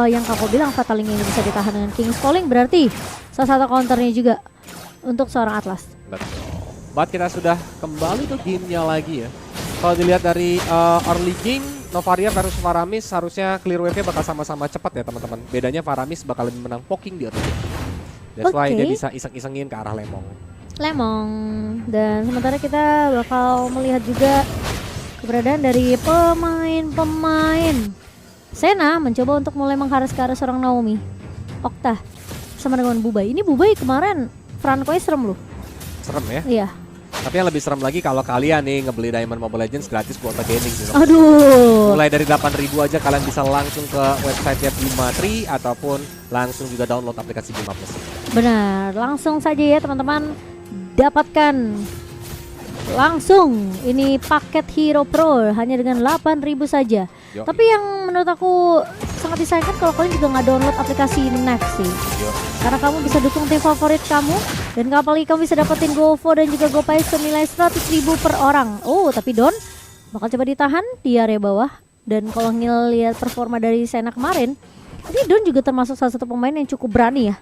yang Kako bilang Fataling ini bisa ditahan dengan King's Calling, berarti salah satu counternya juga untuk seorang Atlas. Betul. But kita sudah kembali ke gamenya lagi ya. Kalau dilihat dari early game, Novaria versus Faramis harusnya clear wave-nya bakal sama-sama cepat ya teman-teman. Bedanya Faramis bakal lebih menang poking di early game. That's why dia bisa iseng-isengin ke arah Lemong. Dan sementara kita bakal melihat juga keberadaan dari pemain-pemain. Sena mencoba untuk mulai mengharas ke arah seorang Naomi. Okta sama dengan Bubai. Ini Bubai kemarin Francois serem loh. Serem ya? Iya. Tapi yang lebih serem lagi kalau kalian nih ngebeli Diamond Mobile Legends gratis kuota gaming gitu. Aduh. Mulai dari 8.000 aja kalian bisa langsung ke website Bima Tree ataupun langsung juga download aplikasi Bima Plus. Benar, langsung saja ya teman-teman dapatkan langsung ini paket Hero Pro hanya dengan 8.000 saja. Yo. Tapi yang menurut aku sangat disayangkan kalau kalian juga nggak download aplikasi Next sih. Yo. Karena kamu bisa dukung tim favorit kamu dan apalagi kamu bisa dapetin GoFo dan juga GoPay senilai 100.000 per orang. Oh, tapi Don bakal coba ditahan di area bawah. Dan kalau ngelihat performa dari Sena kemarin, ini Don juga termasuk salah satu pemain yang cukup berani ya.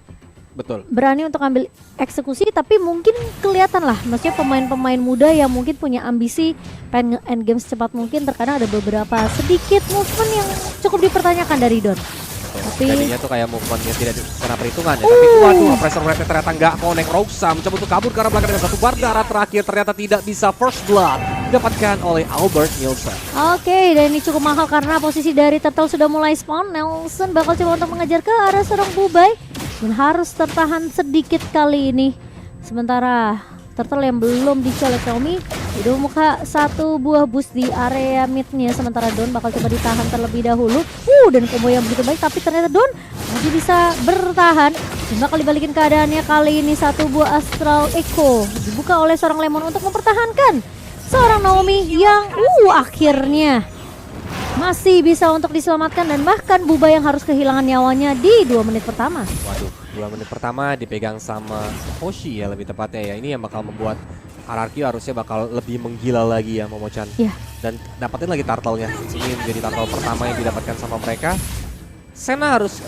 Betul. Berani untuk ambil eksekusi, tapi mungkin kelihatan lah, maksudnya pemain-pemain muda yang mungkin punya ambisi pengen end game secepat mungkin, terkadang ada beberapa sedikit movement yang cukup dipertanyakan dari Don. Tapi jadinya tuh kayak movementnya tidak kena perhitungan ya. Tapi waduh, pressure rate ternyata nggak connect. Roxa mencoba untuk kabur ke arah belakang dengan satu bar darah terakhir, ternyata tidak bisa. First blood didapatkan oleh Albert Nielsen. Oke, dan ini cukup mahal karena posisi dari Turtle sudah mulai spawn. Nelson bakal coba untuk mengejar ke arah seorang Bubai dan harus tertahan sedikit kali ini. Sementara Turtle yang belum dicolek Naomi udah muka satu buah boost di area midnya, sementara Don bakal coba ditahan terlebih dahulu. Dan combo yang begitu baik, tapi ternyata Don masih bisa bertahan dan bakal dibalikin keadaannya kali ini. Satu buah Astral Echo dibuka oleh seorang Lemon untuk mempertahankan seorang Naomi yang akhirnya masih bisa untuk diselamatkan, dan bahkan Buba yang harus kehilangan nyawanya di 2 menit pertama. Waduh, 2 menit pertama dipegang sama Hoshi ya lebih tepatnya ya. Ini yang bakal membuat hierarki harusnya bakal lebih menggila lagi ya Momochan. Iya. Dan dapatin lagi turtle-nya. Ini menjadi turtle pertama yang didapatkan sama mereka. Sena harus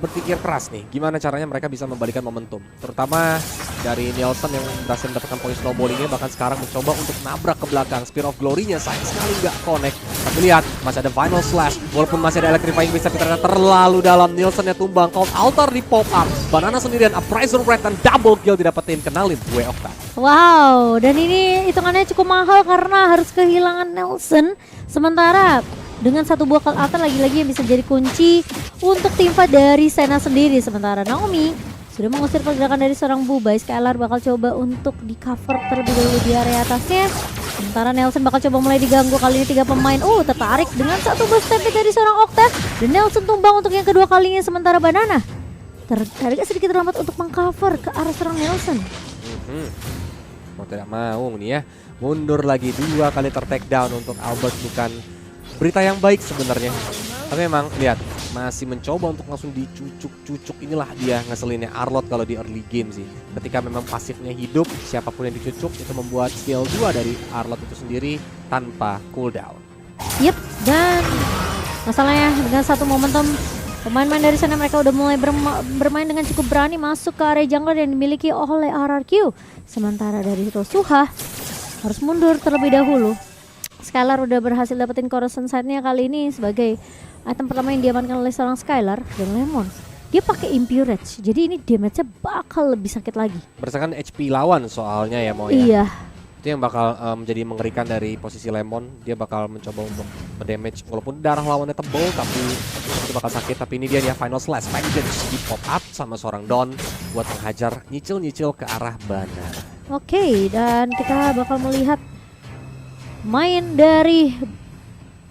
berpikir keras nih, gimana caranya mereka bisa membalikan momentum. Terutama dari Nielsen yang berhasil mendapatkan poin snowballingnya, bahkan sekarang mencoba untuk nabrak ke belakang. Spear of Glory-nya sayang sekali nggak connect. Tapi lihat, masih ada Final Slash. Walaupun masih ada Electrifying Beast, tapi ternyata terlalu dalam. Nielsen-nya tumbang, Cold Altar di pop up. Banana sendirian, Uprising Red dan double kill didapetin, kenalin gue Okta. Wow, dan ini hitungannya cukup mahal karena harus kehilangan Nelson. Sementara dengan satu buah Cold Altar lagi-lagi yang bisa jadi kunci untuk tim fight dari Sena sendiri. Sementara Naomi sudah mengusir pergerakan dari seorang Bubai. Skylar bakal coba untuk di cover terlebih dahulu di area atasnya. Sementara Nelson bakal coba mulai diganggu, kali ini 3 pemain. Tertarik dengan satu buah stampede dari seorang Okta. Dan Nelson tumbang untuk yang kedua kalinya. Sementara Banana tertarik sedikit terlambat untuk mengcover ke arah seorang Nelson. Mau tidak mau nih ya, mundur lagi 2 kali ter-take down untuk Albert. Bukan berita yang baik sebenarnya. Tapi memang lihat, masih mencoba untuk langsung dicucuk-cucuk. Inilah dia ngeselinnya Arlott kalau di early game sih. Ketika memang pasifnya hidup, siapapun yang dicucuk itu membuat skill 2 dari Arlott itu sendiri tanpa cooldown. Yep, dan masalahnya dengan satu momentum pemain-pemain dari sana mereka udah mulai bermain dengan cukup berani masuk ke area jungle yang dimiliki oleh RRQ. Sementara dari Rosuha harus mundur terlebih dahulu. Skylar udah berhasil dapetin Corrosion Sight-nya kali ini sebagai item pertama yang diamankan oleh seorang Skylar. Dan Lemon, dia pakai Impurage, jadi ini damage-nya bakal lebih sakit lagi. Berdasarkan HP lawan soalnya ya mau ya. Iya. Itu yang bakal menjadi mengerikan dari posisi Lemon. Dia bakal mencoba untuk damage walaupun darah lawannya tebal, tapi itu bakal sakit. Tapi ini dia ya, Final Slash Vengeance di pop up sama seorang Don buat menghajar nyicil-nyicil ke arah Banana. Oke, dan kita bakal melihat main dari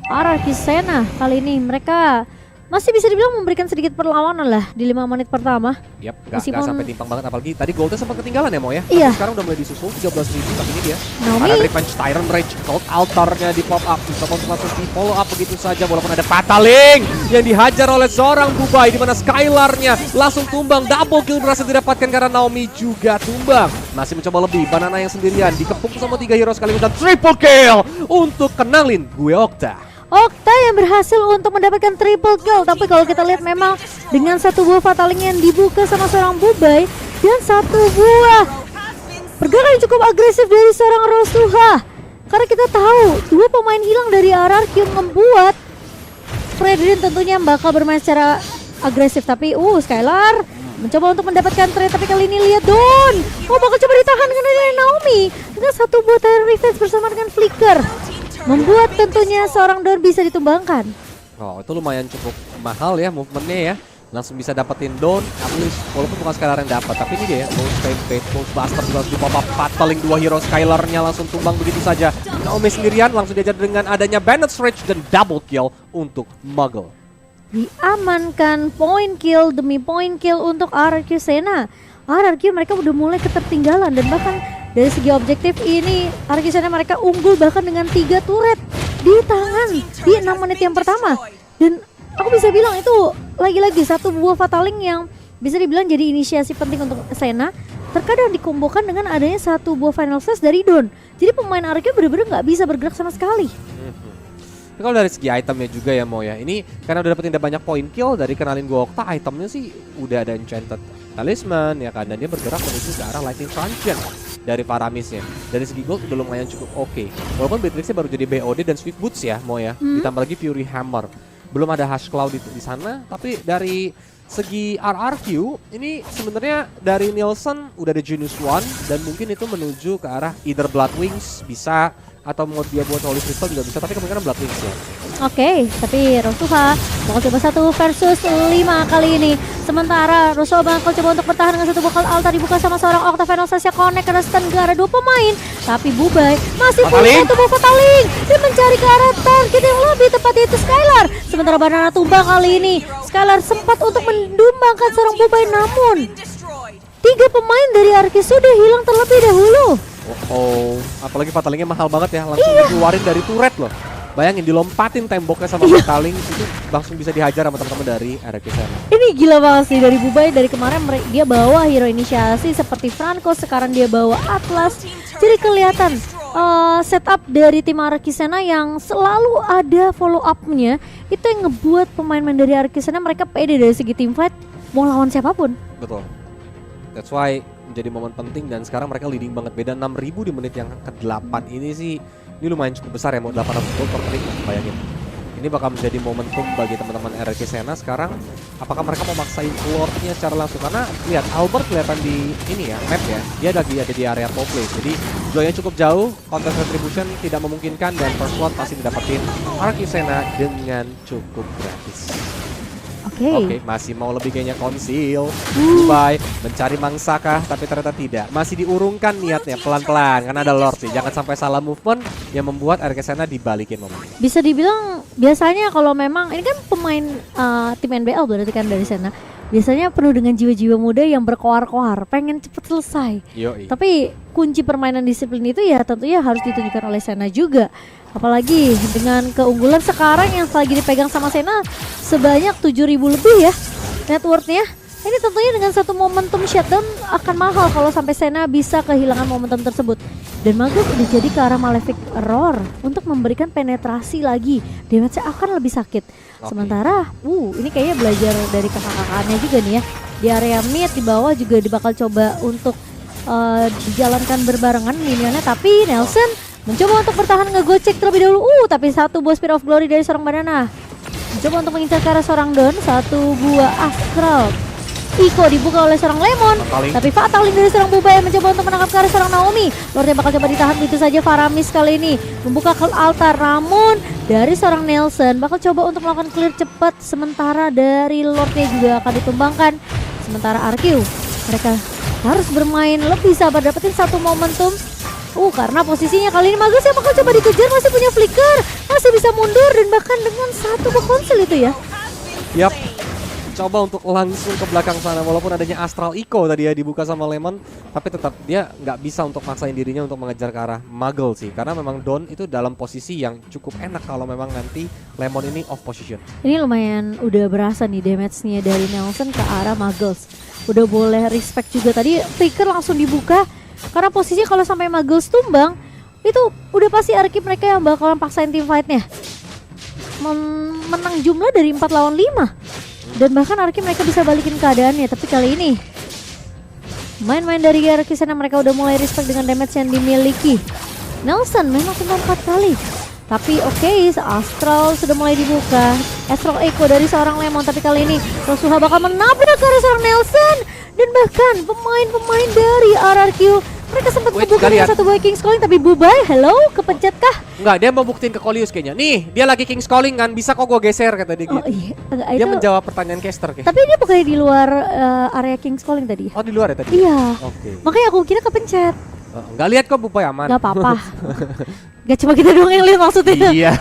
RRQ Sena kali ini. Mereka masih bisa dibilang memberikan sedikit perlawanan lah di 5 menit pertama. Yap, gak sampai timpang banget, apalagi tadi goldnya sempat ketinggalan ya Mo ya. Iya. Tapi sekarang udah mulai disusul 13.000, tapi ini dia. Naomi. Ada Revenge Tyrant Rage, Cold Altarnya di pop up, bisa langsung di follow up begitu saja. Walaupun ada Fataling yang dihajar oleh seorang Bubai, dimana Skylarnya langsung tumbang. Double kill berhasil didapatkan karena Naomi juga tumbang. Masih mencoba lebih, Banana yang sendirian dikepung sama 3 hero sekaligus dan triple kill untuk kenalin gue Okta. Okta yang berhasil untuk mendapatkan triple kill. Tapi kalau kita lihat memang dengan satu buah fataling yang dibuka sama seorang Bubai dan satu buah pergerakan yang cukup agresif dari seorang Rosuha. Karena kita tahu dua pemain hilang dari RRQ membuat Fredrin tentunya bakal bermain secara agresif. Tapi Skylar mencoba untuk mendapatkan trade, tapi kali ini lihat Don bakal coba ditahan dengan Naomi dengan satu buah Tyrant Revenge bersama dengan Flicker, membuat tentunya seorang Don bisa ditumbangkan. Oh, itu lumayan cukup mahal ya movementnya ya. Langsung bisa dapetin Don, at least walaupun bukan Skylar yang dapat, tapi ini dia ya, Bones Stampede, Bones Buster juga langsung dipop-up, fataling dua hero Skylarnya langsung tumbang begitu saja. Naomi sendirian langsung diajar dengan adanya Bandit's Rage dan double kill untuk Muggle. Diamankan point kill demi point kill untuk RRQ Sena. RRQ mereka udah mulai ketertinggalan dan bahkan dari segi objektif ini RRQ Sena mereka unggul bahkan dengan 3 turret di tangan di 6 menit yang pertama. Dan aku bisa bilang itu lagi-lagi satu buah fataling yang bisa dibilang jadi inisiasi penting untuk Sena. Terkadang dikombokan dengan adanya satu buah final flash dari Don. Jadi pemain RRQ bener-bener nggak bisa bergerak sama sekali. Kalau dari segi itemnya juga ya Mo ya, ini karena udah dapetin banyak point kill dari kenalin gua Okta, itemnya sih udah ada Enchanted Talisman ya kan, dan dia bergerak menuju ke arah Lightning Truncheon dari Faramisnya. Dari segi gold udah lumayan cukup oke. Walaupun Beatrixnya baru jadi BOD dan Swift Boots ya Mo ya, ditambah lagi Fury Hammer. Belum ada Hush Cloud di sana, tapi dari segi RRQ ini sebenarnya dari Nielsen udah ada Genius One dan mungkin itu menuju ke arah either Blood Wings bisa atau mau dia buat Holy Crystal juga bisa, tapi kemungkinan Blood Wings ya. Oke, tapi Rosuha bakal coba 1 versus 5 kali ini. Sementara Rosuha bakal coba untuk bertahan dengan satu bakal altar dibuka sama seorang Octavian Sasha connect karena stun ke arah 2 pemain. Tapi Bubai masih punya satu buah fataling dan mencari ke arah target yang lebih tepat, yaitu Skylar. Sementara Banana tumbang kali ini. Skylar sempat untuk mendumbangkan seorang Bubai, namun 3 pemain dari Arki sudah hilang terlebih dahulu. Apalagi fatalingnya mahal banget ya, langsung dikeluarin dari turret loh. Bayangin dilompatin temboknya sama fataling itu langsung bisa dihajar sama teman-teman dari RRQ Sena. Ini gila banget sih dari Bubai. Dari kemarin dia bawa hero inisiasi seperti Franco, sekarang dia bawa Atlas. Jadi kelihatan setup dari tim RRQ Sena yang selalu ada follow up-nya. Itu yang ngebuat pemain-pemain dari RRQ Sena mereka pede dari segi team fight mau lawan siapapun. Betul. That's why menjadi momen penting dan sekarang mereka leading banget, beda 6.000 di menit yang ke-8 ini sih. Ini lumayan cukup besar ya, mau 800 gold per menit, bayangin. Ini bakal menjadi momentum bagi teman-teman RRQ Sena sekarang. Apakah mereka mau maksain Lord-nya secara langsung? Karena lihat Albert kelihatan di ini ya, map ya. Dia lagi ada di area top lane. Jadi joy-nya cukup jauh, contest retribution tidak memungkinkan dan first blood pasti didapetin RRQ Sena dengan cukup gratis. Oke, masih mau lebih kayaknya konsil. Bubai mencari mangsa kah? Tapi ternyata tidak. Masih diurungkan niatnya pelan-pelan karena ada Lord sih. Jangan sampai salah movement yang membuat RRQ Sena dibalikin momennya. Bisa dibilang biasanya kalau memang ini kan pemain tim NBL berarti kan dari Sena. Biasanya penuh dengan jiwa-jiwa muda yang berkoar-koar, pengen cepet selesai. Yoi. Tapi kunci permainan disiplin itu ya tentunya harus ditunjukkan oleh Sena juga. Apalagi dengan keunggulan sekarang yang lagi dipegang sama Sena sebanyak 7.000 lebih ya net worth-nya. Ini tentunya dengan satu momentum shutdown akan mahal kalau sampai Sena bisa kehilangan momentum tersebut. Dan Magus udah jadi ke arah Malefic Roar untuk memberikan penetrasi lagi. Damage-nya akan lebih sakit. Sementara ini kayaknya belajar dari kakak-kakaknya juga nih ya. Di area mid di bawah juga bakal coba untuk dijalankan berbarengan minionnya, tapi Nelson mencoba untuk bertahan ngegocek terlebih dahulu. Tapi satu buah Spear of Glory dari seorang Banana. Mencoba untuk mengincar ke arah seorang Don, satu buah Astral Iko dibuka oleh seorang Lemon, tapi fataling dari seorang Bubai mencoba untuk menangkap ke arah seorang Naomi. Lordnya bakal coba ditahan begitu saja. Faramis kali ini membuka ke altar, namun dari seorang Nelson bakal coba untuk melakukan clear cepat. Sementara dari Lordnya juga akan ditumbangkan. Sementara RQ mereka harus bermain lebih sabar, dapetin satu momentum. Karena posisinya kali ini Magus yang bakal coba dikejar, masih punya flicker, masih bisa mundur dan bahkan dengan satu konsil itu ya. Yap, coba untuk langsung ke belakang sana walaupun adanya Astral Echo tadi ya dibuka sama Lemon, tapi tetap dia nggak bisa untuk maksain dirinya untuk mengejar ke arah Muggle sih, karena memang Don itu dalam posisi yang cukup enak kalau memang nanti Lemon ini off position. Ini lumayan udah berasa nih damage-nya dari Nelson ke arah Muggles. Udah boleh respect juga tadi flicker langsung dibuka. Karena posisinya kalau sampai Muggles tumbang, itu udah pasti Arkip mereka yang bakalan paksain team fight-nya. menang jumlah dari 4 lawan 5. Dan bahkan Arki mereka bisa balikin keadaannya. Tapi kali ini main-main dari Arki sana mereka udah mulai respect dengan damage yang dimiliki. Nelson memang cuma 4 kali. Tapi oke, Astral sudah mulai dibuka. Astral Echo dari seorang Lemon. Tapi kali ini Rosuha bakal menabrak ke arah seorang Nelson. Dan bahkan pemain-pemain dari RRQ mereka sempat ngebuka dengan satu buah King's Calling. Tapi Bubai, hello, kepencet kah? Enggak, dia mau buktiin ke Coleus kayaknya. Nih, dia lagi King's Calling kan, bisa kok gue geser kata dia gitu. Oh iya, Dia menjawab pertanyaan caster kayak. tapi dia bukannya di luar area King's Calling tadi? Oh, di luar ya tadi? Iya. Oke. Makanya aku kira kepencet. Enggak lihat kok Bubai aman. Gak apa-apa. Gak cuma kita doang yang lihat maksudnya. Iya.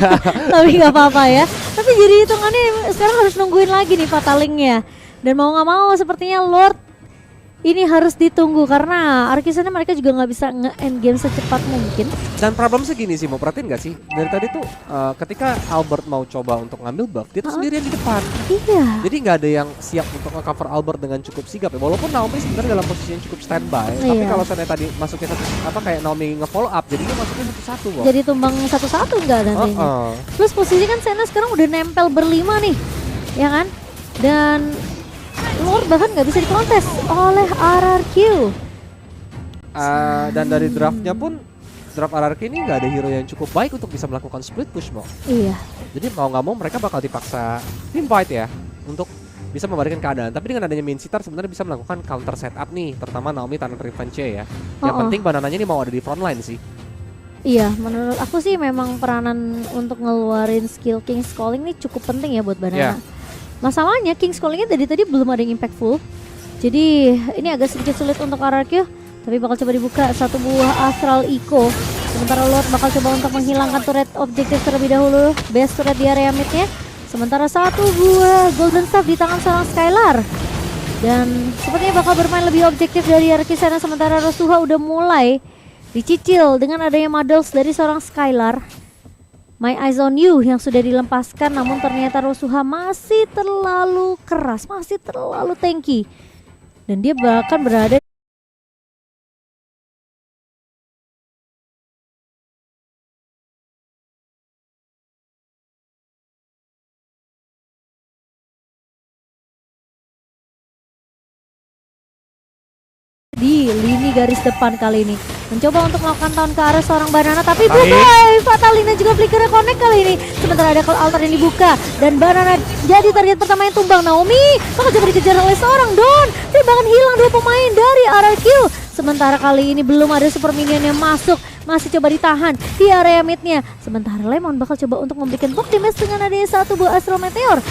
Tapi gak apa-apa ya. Tapi jadi hitungannya sekarang harus nungguin lagi nih fatalingnya. Dan mau gak mau sepertinya Lord ini harus ditunggu karena Arkisana mereka juga nggak bisa nge-end game secepat mungkin. Dan problem segini sih, mau perhatiin gak sih? Dari tadi tuh ketika Albert mau coba untuk ngambil buff, dia tuh sendirian di depan. Iya. Jadi nggak ada yang siap untuk nge-cover Albert dengan cukup sigap ya. Walaupun Naomi sebenarnya dalam posisi yang cukup standby, tapi kalau saya tadi masuknya kayak Naomi nge-follow up, jadi dia masuknya satu-satu kok. Jadi tumbang satu-satu nggak nantinya. Plus posisi kan Senna sekarang udah nempel berlima nih, ya kan? Dan Lord bahkan nggak bisa dikontes oleh RRQ. Dan dari draftnya pun, draft RRQ ini nggak ada hero yang cukup baik untuk bisa melakukan split push Mo. Iya. Jadi mau nggak mau mereka bakal dipaksa team fight ya untuk bisa membalikkan keadaan. Tapi dengan adanya main sitar sebenarnya bisa melakukan counter setup nih, terutama Naomi Tanah Revenge ya. Yang penting banananya ini mau ada di front line sih. Iya, menurut aku sih memang peranan untuk ngeluarin skill King's Calling ini cukup penting ya buat Banana. Masalahnya King's Calling-nya dari tadi belum ada yang impactful. Jadi ini agak sedikit sulit untuk RRQ. Tapi bakal coba dibuka satu buah Astral Echo. Sementara Lord bakal coba untuk menghilangkan turret objektif terlebih dahulu. Base turret di area mid-nya. Sementara satu buah Golden Staff di tangan seorang Skylar. Dan sepertinya bakal bermain lebih objektif dari RRQ sana. Sementara Rosuha udah mulai dicicil dengan adanya models dari seorang Skylar. My Eyes on You yang sudah dilempaskan, namun ternyata Rosuha masih terlalu keras, masih terlalu tanky. Dan dia bahkan berada di lini garis depan kali ini. Mencoba untuk melakukan taun ke arah seorang Banana, tapi Bubai Fatalina juga flickernya connect kali ini. Sementara ada call altar yang dibuka dan Banana jadi target pertama yang tumbang. Naomi bakal coba dikejar oleh seorang Don, tapi bahkan hilang dua pemain dari RRQ. Sementara kali ini belum ada super minion yang masuk, masih coba ditahan di area midnya. Sementara Lemon bakal coba untuk memberikan block damage dengan adanya satu buah Astral Meteor,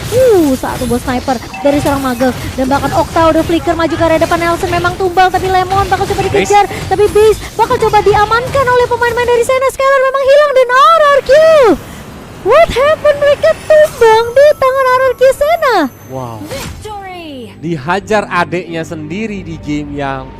satu buah sniper dari seorang Magel, dan bahkan Okta udah flicker maju ke area depan. Nelson memang tumbal, tapi Lemon bakal coba dikejar, tapi Base bakal coba diamankan oleh pemain-pemain dari Senna. Skylar memang hilang dan RRQ, what happened? Mereka tumbang di tangan RRQ Senna. Wow, dihajar adeknya sendiri di game yang